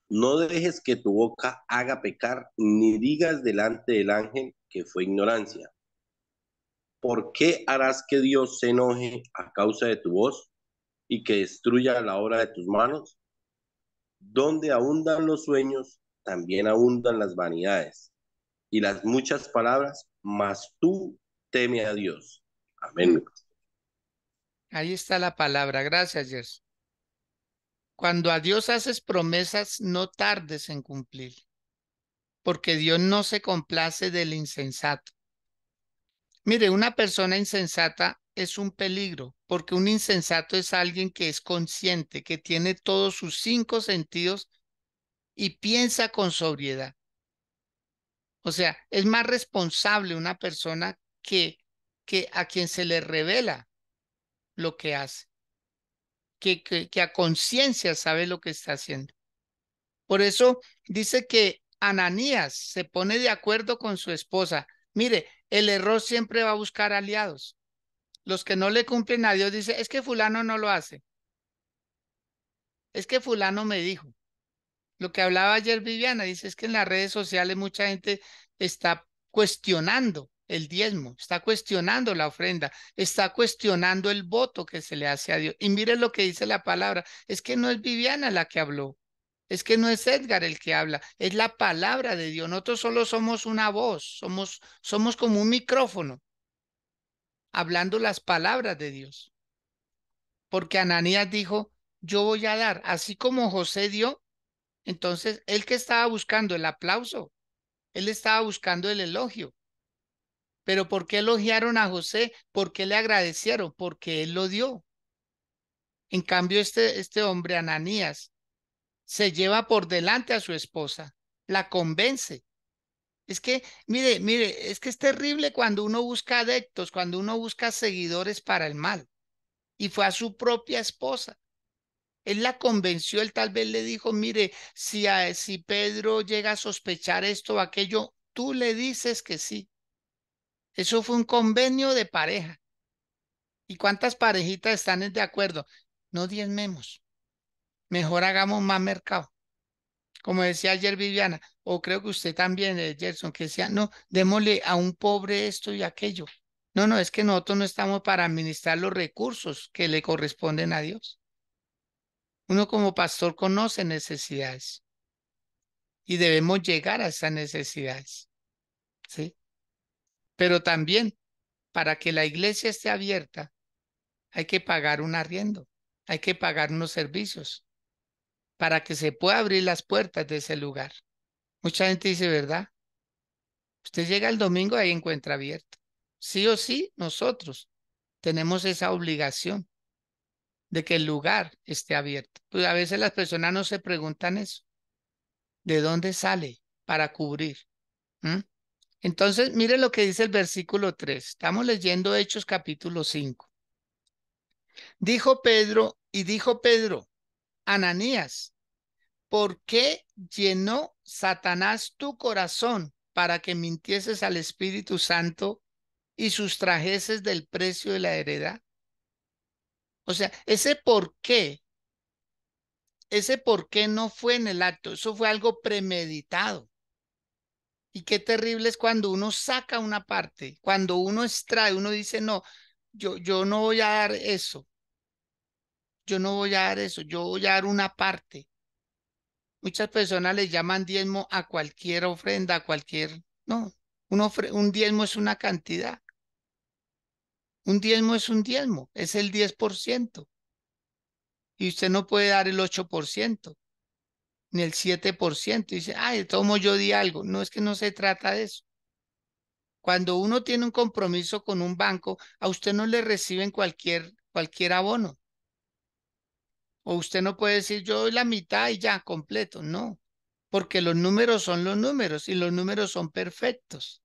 No dejes que tu boca haga pecar, ni digas delante del ángel que fue ignorancia. ¿Por qué harás que Dios se enoje a causa de tu voz y que destruya la obra de tus manos? Donde abundan los sueños, también abundan las vanidades y las muchas palabras, mas tú teme a Dios. Mm, Amén. ahí está la palabra. Gracias, Jess. Cuando a Dios haces promesas, no tardes en cumplir, porque Dios no se complace del insensato. Mire, una persona insensata es un peligro, porque un insensato es alguien que es consciente, que tiene todos sus 5 sentidos y piensa con sobriedad. O sea, es más responsable una persona que a quien se le revela lo que hace, que a conciencia sabe lo que está haciendo. Por eso dice que Ananías se pone de acuerdo con su esposa. Mire, el error siempre va a buscar aliados. Los que no le cumplen a Dios dice, es que fulano no lo hace. es que fulano me dijo. Lo que hablaba ayer Viviana, dice, es que en las redes sociales mucha gente está cuestionando el diezmo, está cuestionando la ofrenda, está cuestionando el voto que se le hace a Dios. Y mire lo que dice la palabra, es que no es Viviana la que habló, es que no es Edgar el que habla, es la palabra de Dios. Nosotros solo somos una voz, somos como un micrófono hablando las palabras de Dios. Porque Ananías dijo, yo voy a dar, así como José dio. Entonces, él que estaba buscando el aplauso, él estaba buscando el elogio. Pero ¿por qué elogiaron a José? ¿Por qué le agradecieron? Porque él lo dio. En cambio, este hombre, Ananías, se lleva por delante a su esposa, la convence. Es que, mire, es que es terrible cuando uno busca adeptos, cuando uno busca seguidores para el mal. Y fue a su propia esposa. Él la convenció, él tal vez le dijo, mire, si Pedro llega a sospechar esto o aquello, tú le dices que sí. Eso fue un convenio de pareja. ¿Y cuántas parejitas están de acuerdo? No diezmemos, mejor hagamos más mercado. Como decía ayer Viviana, o creo que usted también, Gerson, que decía, no, démosle a un pobre esto y aquello. No, no, es que nosotros no estamos para administrar los recursos que le corresponden a Dios. Uno como pastor conoce necesidades y debemos llegar a esas necesidades, ¿sí? Pero también para que la iglesia esté abierta hay que pagar un arriendo, hay que pagar unos servicios para que se pueda abrir las puertas de ese lugar. Mucha gente dice, ¿verdad? Usted llega el domingo y ahí encuentra abierto. Sí o sí, nosotros tenemos esa obligación de que el lugar esté abierto. Pues a veces las personas no se preguntan eso, ¿de dónde sale para cubrir? ¿Mm? Entonces, mire lo que dice el versículo 3. Estamos leyendo Hechos capítulo 5. Dijo Pedro, Ananías, ¿por qué llenó Satanás tu corazón para que mintieses al Espíritu Santo y sustrajeses del precio de la heredad? O sea, ese por qué no fue en el acto, eso fue algo premeditado. Y qué terrible es cuando uno saca una parte, cuando uno extrae, uno dice, no, yo no voy a dar eso, yo no voy a dar eso, yo voy a dar una parte. Muchas personas le llaman diezmo a cualquier ofrenda, a cualquier, no, un diezmo es una cantidad, un diezmo es un diezmo, es el 10%. Y usted no puede dar el 8% ni el 7%. Y dice, ay, de todo modo yo di algo. No, es que no se trata de eso. Cuando uno tiene un compromiso con un banco, a usted no le reciben cualquier abono. O usted no puede decir, yo doy la mitad y ya, completo. No, porque los números son los números y los números son perfectos.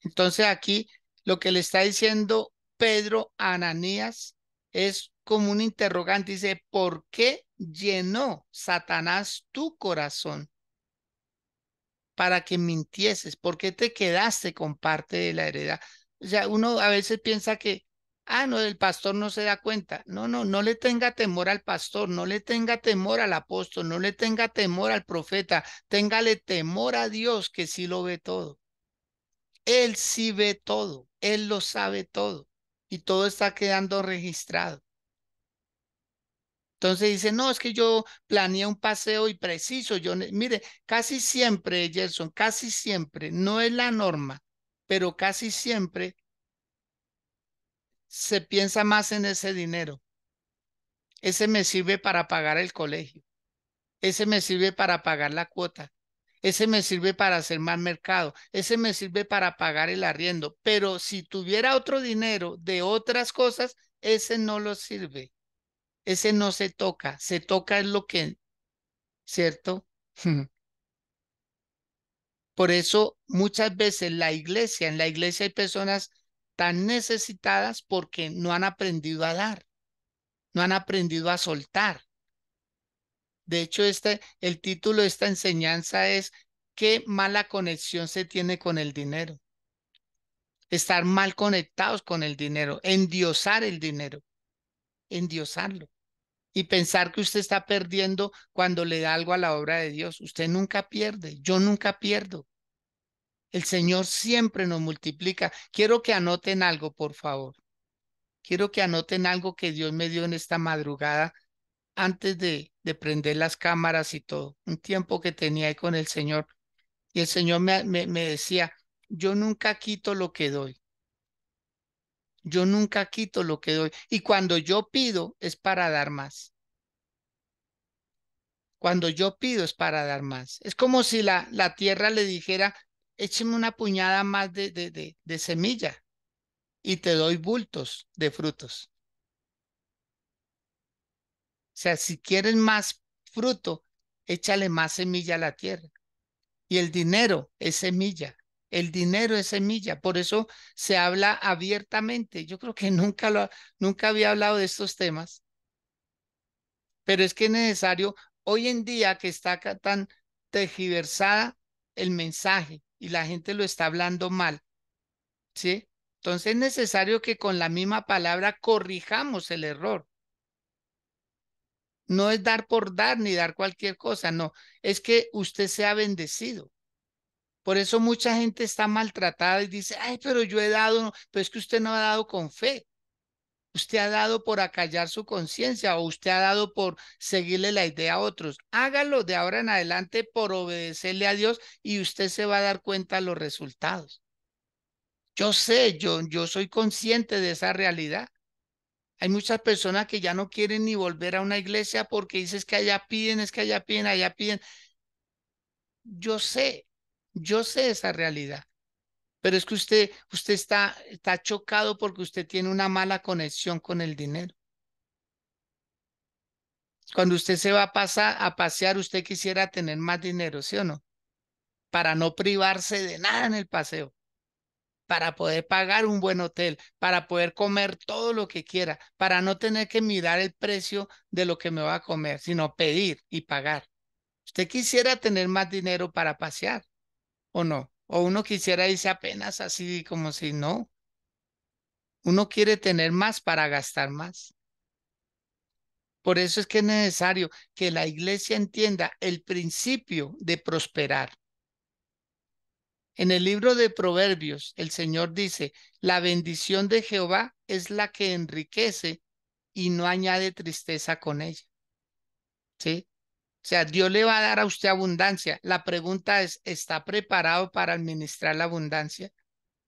Entonces aquí lo que le está diciendo Pedro a Ananías es como un interrogante. Dice, ¿por qué llenó Satanás tu corazón para que mintieses? ¿Por qué te quedaste con parte de la heredad? O sea, uno a veces piensa que, no, el pastor no se da cuenta. No, no, no le tenga temor al pastor, no le tenga temor al apóstol, no le tenga temor al profeta, téngale temor a Dios que sí lo ve todo. Él sí ve todo, él lo sabe todo y todo está quedando registrado. Entonces dice, no, es que yo planeé un paseo y preciso, mire, casi siempre, Gerson, casi siempre, no es la norma, pero casi siempre se piensa más en ese dinero. Ese me sirve para pagar el colegio, ese me sirve para pagar la cuota, ese me sirve para hacer más mercado, ese me sirve para pagar el arriendo, pero si tuviera otro dinero de otras cosas, ese no lo sirve, ese no se toca es lo que, ¿cierto? Por eso muchas veces en la iglesia hay personas tan necesitadas porque no han aprendido a dar, no han aprendido a soltar. De hecho, el título de esta enseñanza es ¿qué mala conexión se tiene con el dinero? Estar mal conectados con el dinero, endiosar el dinero, endiosarlo. y pensar que usted está perdiendo cuando le da algo a la obra de Dios. Usted nunca pierde, yo nunca pierdo. El Señor siempre nos multiplica. Quiero que anoten algo, por favor. Quiero que anoten algo que Dios me dio en esta madrugada antes de prender las cámaras y todo. Un tiempo que tenía ahí con el Señor. Y el Señor me decía, yo nunca quito lo que doy. Yo nunca quito lo que doy. Y cuando yo pido es para dar más. Cuando yo pido es para dar más. Es como si la tierra le dijera, écheme una puñada más de semilla y te doy bultos de frutos. O sea, si quieres más fruto, échale más semilla a la tierra. Y el dinero es semilla. El dinero es semilla. Por eso se habla abiertamente. Yo creo que nunca había hablado de estos temas, pero es que es necesario hoy en día que está acá tan tergiversada el mensaje y la gente lo está hablando mal, ¿sí? Entonces es necesario que con la misma palabra corrijamos el error. No es dar por dar ni dar cualquier cosa, no, es que usted sea bendecido. Por eso mucha gente está maltratada y dice, ay, pero yo he dado, no, pero es que usted no ha dado con fe. Usted ha dado por acallar su conciencia o usted ha dado por seguirle la idea a otros. Hágalo de ahora en adelante por obedecerle a Dios y usted se va a dar cuenta de los resultados. Yo sé, yo soy consciente de esa realidad. Hay muchas personas que ya no quieren ni volver a una iglesia porque dices que allá piden, es que allá piden, allá piden. Yo sé, yo sé esa realidad. Pero es que usted está chocado porque usted tiene una mala conexión con el dinero. Cuando usted se va a pasear, usted quisiera tener más dinero, ¿sí o no? Para no privarse de nada en el paseo, para poder pagar un buen hotel, para poder comer todo lo que quiera, para no tener que mirar el precio de lo que me va a comer, sino pedir y pagar. Usted quisiera tener más dinero para pasear, ¿o no? O uno quisiera irse apenas así como si no. Uno quiere tener más para gastar más. Por eso es que es necesario que la iglesia entienda el principio de prosperar. En el libro de Proverbios, el Señor dice, la bendición de Jehová es la que enriquece y no añade tristeza con ella. ¿Sí? O sea, Dios le va a dar a usted abundancia. La pregunta es, ¿está preparado para administrar la abundancia?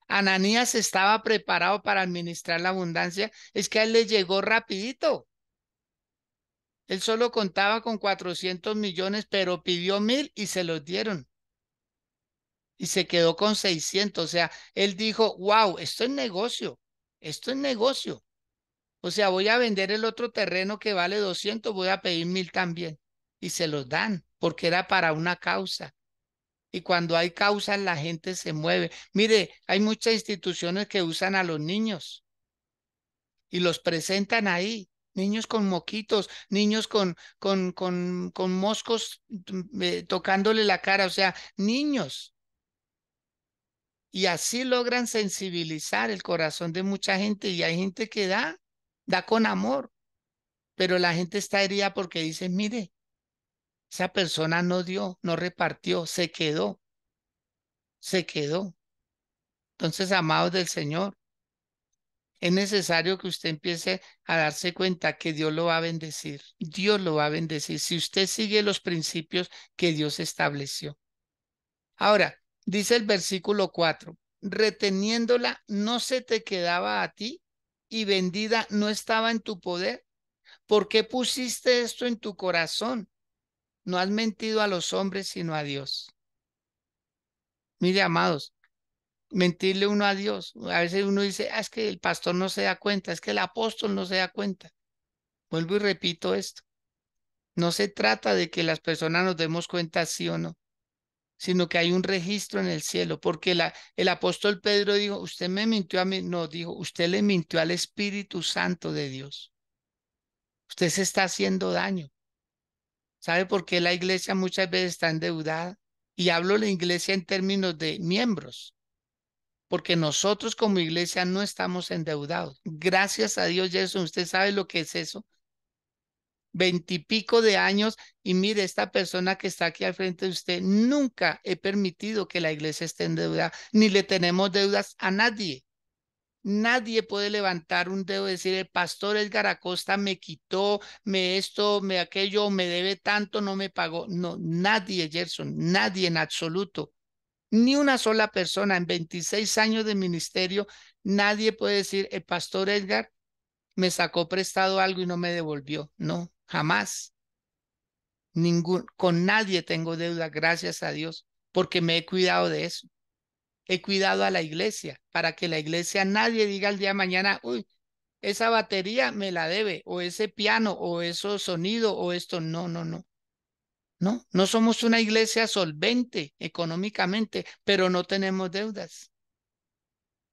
Ananías estaba preparado para administrar la abundancia. Es que a él le llegó rapidito. Él solo contaba con 400 millones, pero pidió 1.000 y se los dieron. Y se quedó con 600. O sea, él dijo, wow, esto es negocio. Esto es negocio. O sea, voy a vender el otro terreno que vale 200, voy a pedir 1.000 también. Y se los dan, porque era para una causa. Y cuando hay causas, la gente se mueve. Mire, hay muchas instituciones que usan a los niños y los presentan ahí. Niños con moquitos, niños con moscos tocándole la cara, o sea, niños. Y así logran sensibilizar el corazón de mucha gente y hay gente que da con amor, pero la gente está herida porque dice, mire, esa persona no dio, no repartió, se quedó, se quedó. Entonces, amados del Señor, es necesario que usted empiece a darse cuenta que Dios lo va a bendecir. Dios lo va a bendecir si usted sigue los principios que Dios estableció. Ahora, dice el versículo 4, reteniéndola no se te quedaba a ti y vendida no estaba en tu poder. ¿Por qué pusiste esto en tu corazón? No has mentido a los hombres, sino a Dios. Mire, amados, mentirle uno a Dios. A veces uno dice, es que el pastor no se da cuenta, es que el apóstol no se da cuenta. Vuelvo y repito esto. No se trata de que las personas nos demos cuenta sí o no, sino que hay un registro en el cielo, porque el apóstol Pedro dijo, usted me mintió a mí, no, dijo, usted le mintió al Espíritu Santo de Dios. Usted se está haciendo daño. ¿Sabe por qué la iglesia muchas veces está endeudada? Y hablo de la iglesia en términos de miembros, porque nosotros como iglesia no estamos endeudados. Gracias a Dios, Jesús, ¿usted sabe lo que es eso? veintipico de años y mire, esta persona que está aquí al frente de usted, nunca he permitido que la iglesia esté en deuda, ni le tenemos deudas a nadie. Nadie puede levantar un dedo y decir, el pastor Edgar Acosta me quitó, me esto, me aquello, me debe tanto, no me pagó. No, nadie, Gerson, nadie en absoluto. Ni una sola persona en 26 años de ministerio, nadie puede decir, el pastor Edgar me sacó prestado algo y no me devolvió. No, jamás. Con nadie tengo deuda, gracias a Dios, porque me he cuidado de eso. He cuidado a la iglesia para que la iglesia nadie diga el día de mañana, uy, esa batería me la debe, o ese piano, o eso sonido, o esto. No, no, no. No, no somos una iglesia solvente económicamente, pero no tenemos deudas.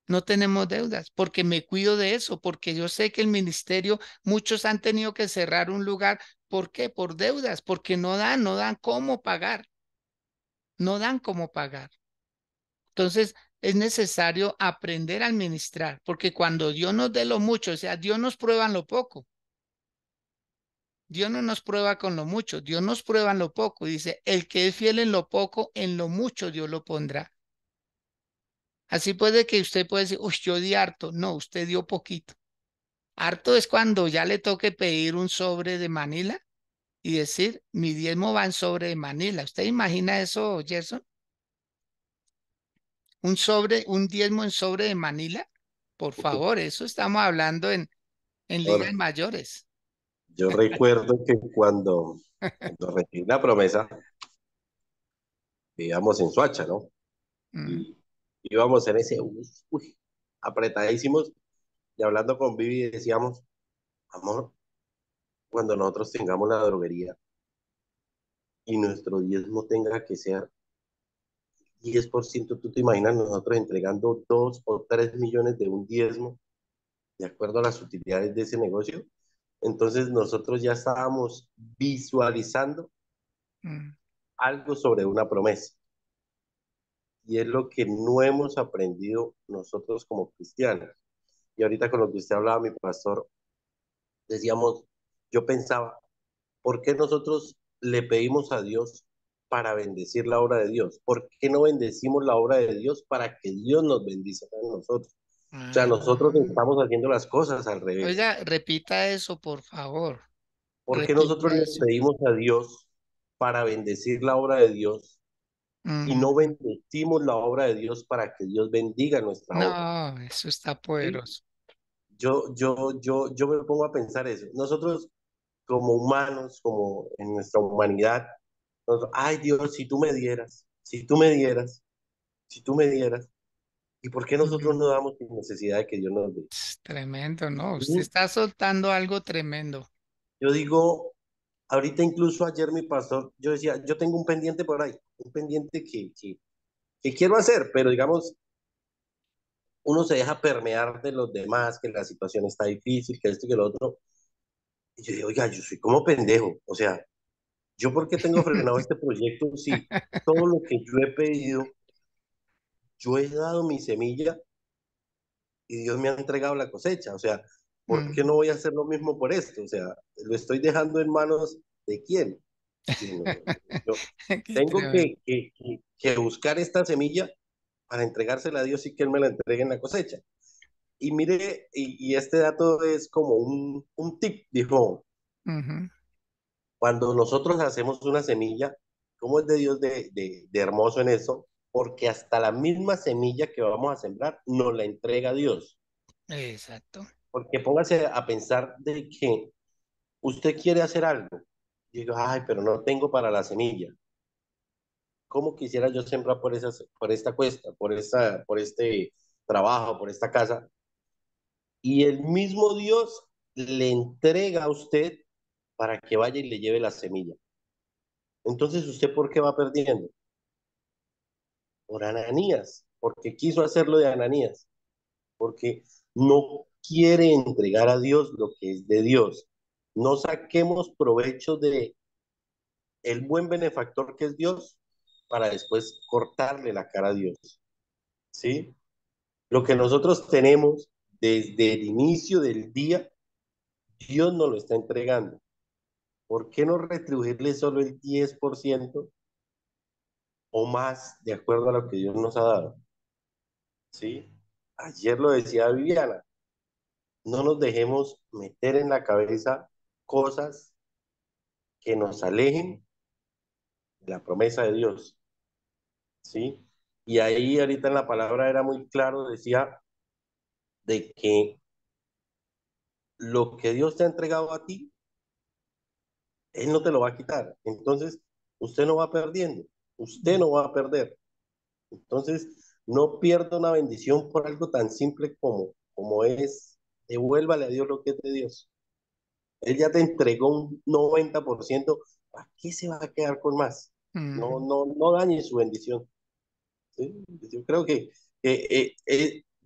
No tenemos deudas porque me cuido de eso, porque yo sé que el ministerio, muchos han tenido que cerrar un lugar. ¿Por qué? Por deudas, porque no dan cómo pagar, no dan cómo pagar. Entonces, es necesario aprender a administrar, porque cuando Dios nos dé lo mucho, o sea, Dios nos prueba en lo poco. Dios no nos prueba con lo mucho, Dios nos prueba en lo poco. Dice, el que es fiel en lo poco, en lo mucho Dios lo pondrá. Así puede que usted puede decir, uy, yo di harto. No, usted dio poquito. Harto es cuando ya le toque pedir un sobre de Manila y decir, mi diezmo va en sobre de Manila. ¿Usted imagina eso, Gerson? Un diezmo en sobre de Manila. Por favor, eso estamos hablando en ligas Ahora, mayores. yo recuerdo que cuando recibí la promesa, vivíamos en Soacha, ¿no? Mm, Y íbamos en ese, uy, apretadísimos, y hablando con Vivi decíamos, amor, cuando nosotros tengamos la droguería y nuestro diezmo tenga que ser 10%, tú te imaginas nosotros entregando 2 o 3 millones de un diezmo, de acuerdo a las utilidades de ese negocio. Entonces nosotros ya estábamos visualizando mm, algo sobre una promesa. Y es lo que no hemos aprendido nosotros como cristianos. Y ahorita con lo que usted hablaba, mi pastor, decíamos, yo pensaba, ¿por qué nosotros le pedimos a Dios para bendecir la obra de Dios? ¿Por qué no bendecimos la obra de Dios para que Dios nos bendiga a nosotros? O sea, nosotros ah. estamos haciendo las cosas al revés. Oiga, repita eso, por favor. ¿Por qué nosotros Repita le eso. pedimos a Dios para bendecir la obra de Dios y Ujú. no bendecimos la obra de Dios para que Dios bendiga nuestra obra? No, eso está ¿Sí? poderoso. Yo me pongo a pensar eso. Nosotros como humanos, como en nuestra humanidad, ay Dios, si tú me dieras, si tú me dieras, si tú me dieras, ¿y por qué nosotros Ujú. no damos sin necesidad de que Dios nos dé? Es tremendo, ¿no? Usted Sí. está soltando algo tremendo. Yo digo, ahorita incluso ayer mi pastor, yo decía, yo tengo un pendiente por ahí, un pendiente que quiero hacer, pero digamos, uno se deja permear de los demás, que la situación está difícil, que esto y que lo otro. Y yo digo, oiga, yo soy como pendejo, o sea, ¿yo por qué tengo frenado este proyecto si todo lo que yo he pedido, yo he dado mi semilla y Dios me ha entregado la cosecha? O sea, ¿por qué no Mm. voy a hacer lo mismo por esto? O sea, ¿lo estoy dejando en manos de quién? Yo, yo Qué tengo tremendo. que buscar esta semilla para entregársela a Dios y que Él me la entregue en la cosecha. Y mire, y este dato es como un tip, dijo, Ujú. cuando nosotros hacemos una semilla, ¿cómo es de Dios de hermoso en eso? Porque hasta la misma semilla que vamos a sembrar nos la entrega Dios. Exacto. Porque póngase a pensar de que usted quiere hacer algo. Y digo, ay, pero no tengo para la semilla. ¿Cómo quisiera yo sembrar por esta cuesta, por este trabajo, por esta casa? Y el mismo Dios le entrega a usted para que vaya y le lleve la semilla. Entonces, ¿usted por qué va perdiendo? Por Ananías, porque quiso hacerlo de Ananías, porque no quiere entregar a Dios lo que es de Dios. No saquemos provecho de el buen benefactor que es Dios para después cortarle la cara a Dios, ¿sí? Lo que nosotros tenemos desde el inicio del día, Dios nos lo está entregando. ¿Por qué no retribuirle solo el 10% o más de acuerdo a lo que Dios nos ha dado? ¿Sí? Ayer lo decía Viviana, no nos dejemos meter en la cabeza cosas que nos alejen de la promesa de Dios, ¿sí? Y ahí ahorita en la palabra era muy claro, decía de que lo que Dios te ha entregado a ti, Él no te lo va a quitar. Entonces, usted no va perdiendo, usted no va a perder. Entonces, no pierda una bendición por algo tan simple como es, devuélvale a Dios lo que es de Dios. Él ya te entregó un 90%, ¿para qué se va a quedar con más? No, Mm, no, no dañe su bendición. ¿Sí? Yo creo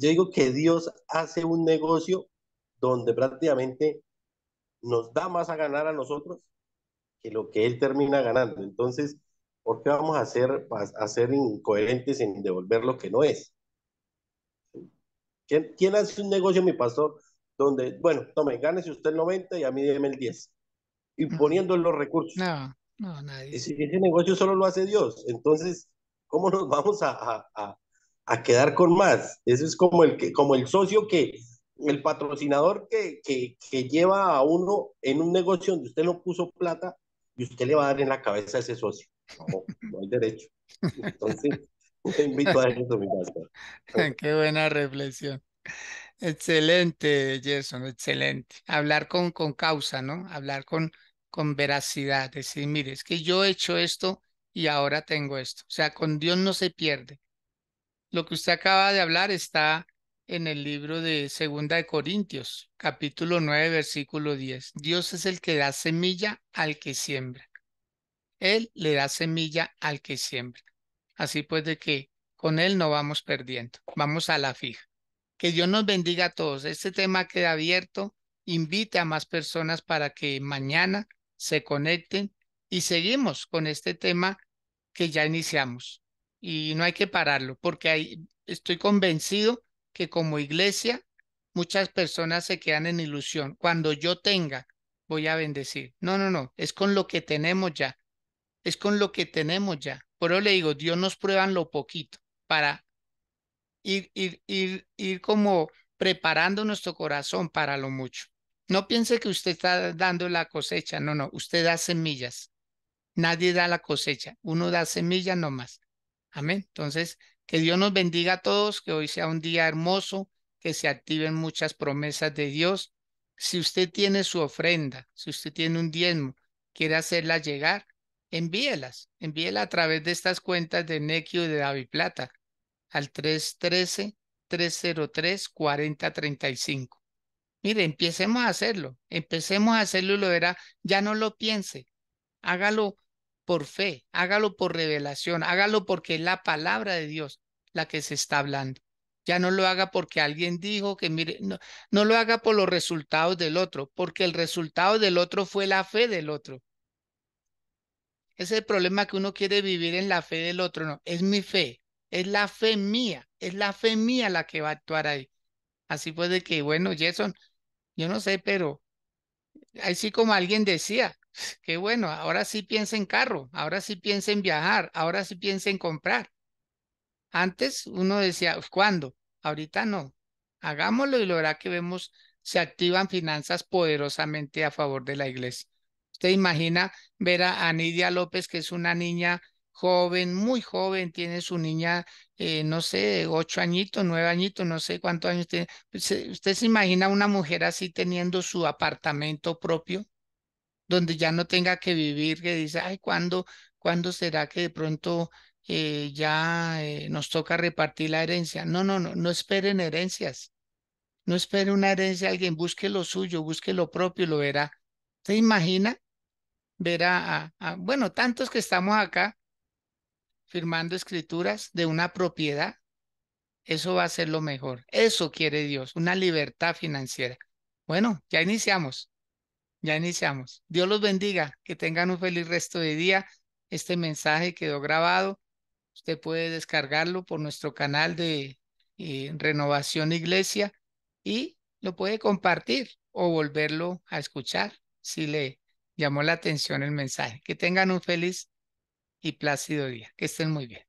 yo digo que Dios hace un negocio donde prácticamente nos da más a ganar a nosotros que lo que Él termina ganando. Entonces, ¿por qué vamos a ser incoherentes en devolver lo que no es? ¿Quién hace un negocio, mi pastor, donde, bueno, tome, gánese usted el 90 y a mí déme el 10, mm. imponiendo los recursos? No, no, nadie. Ese negocio solo lo hace Dios. Entonces, ¿cómo nos vamos a quedar con más? Eso es como el socio el patrocinador que lleva a uno en un negocio donde usted no puso plata y usted le va a dar en la cabeza a ese socio. No, no hay derecho. Entonces, te invito a eso, mi pastor. Qué buena reflexión. Excelente, Gerson, excelente. Hablar con causa, ¿no? Hablar con veracidad. Decir, mire, es que yo he hecho esto y ahora tengo esto. O sea, con Dios no se pierde. Lo que usted acaba de hablar está en el libro de Segunda de Corintios, capítulo 9, versículo 10. Dios es el que da semilla al que siembra. Él le da semilla al que siembra. Así pues de que con Él no vamos perdiendo, vamos a la fija. Que Dios nos bendiga a todos. Este tema queda abierto. Invite a más personas para que mañana se conecten y seguimos con este tema que ya iniciamos. Y no hay que pararlo, porque estoy convencido que como iglesia muchas personas se quedan en ilusión. Cuando yo tenga, voy a bendecir. No, no, no, es con lo que tenemos ya, es con lo que tenemos ya. Por eso le digo, Dios nos prueba en lo poquito para ir como preparando nuestro corazón para lo mucho. No piense que usted está dando la cosecha, no, no, usted da semillas. Nadie da la cosecha, uno da semillas nomás. Amén. Entonces, que Dios nos bendiga a todos, que hoy sea un día hermoso, que se activen muchas promesas de Dios. Si usted tiene su ofrenda, si usted tiene un diezmo, quiere hacerla llegar, envíelas a través de estas cuentas de Nequi y de Davi Plata al 313-303-4035. Mire, empecemos a hacerlo y lo verá, ya no lo piense, hágalo por fe, hágalo por revelación, hágalo porque es la palabra de Dios la que se está hablando. Ya no lo haga porque alguien dijo que mire, no, no lo haga por los resultados del otro, porque el resultado del otro fue la fe del otro. Ese es el problema que uno quiere vivir en la fe del otro, no, es mi fe, es la fe mía la que va a actuar ahí. Así pues de que, bueno, Jason, yo no sé, pero así como alguien decía, que bueno, ahora sí piensa en carro, ahora sí piensa en viajar, ahora sí piensa en comprar. Antes uno decía, ¿cuándo? Ahorita no. Hagámoslo y lo verá que vemos, se activan finanzas poderosamente a favor de la iglesia. Usted imagina ver a Nidia López, que es una niña joven, muy joven, tiene su niña, no sé, 8 añitos, 9 añitos, no sé cuántos años tiene. ¿Usted se imagina una mujer así teniendo su apartamento propio, donde ya no tenga que vivir, que dice, ay, ¿cuándo será que de pronto ya nos toca repartir la herencia? No, no, no, no esperen herencias, no espere una herencia de alguien, busque lo suyo, busque lo propio y lo verá. ¿Se imagina ver bueno, tantos que estamos acá firmando escrituras de una propiedad? Eso va a ser lo mejor. Eso quiere Dios, una libertad financiera. Bueno, ya iniciamos. Ya iniciamos. Dios los bendiga. Que tengan un feliz resto de día. Este mensaje quedó grabado. Usted puede descargarlo por nuestro canal de Renovación Iglesia y lo puede compartir o volverlo a escuchar si le llamó la atención el mensaje. Que tengan un feliz y plácido día. Que estén muy bien.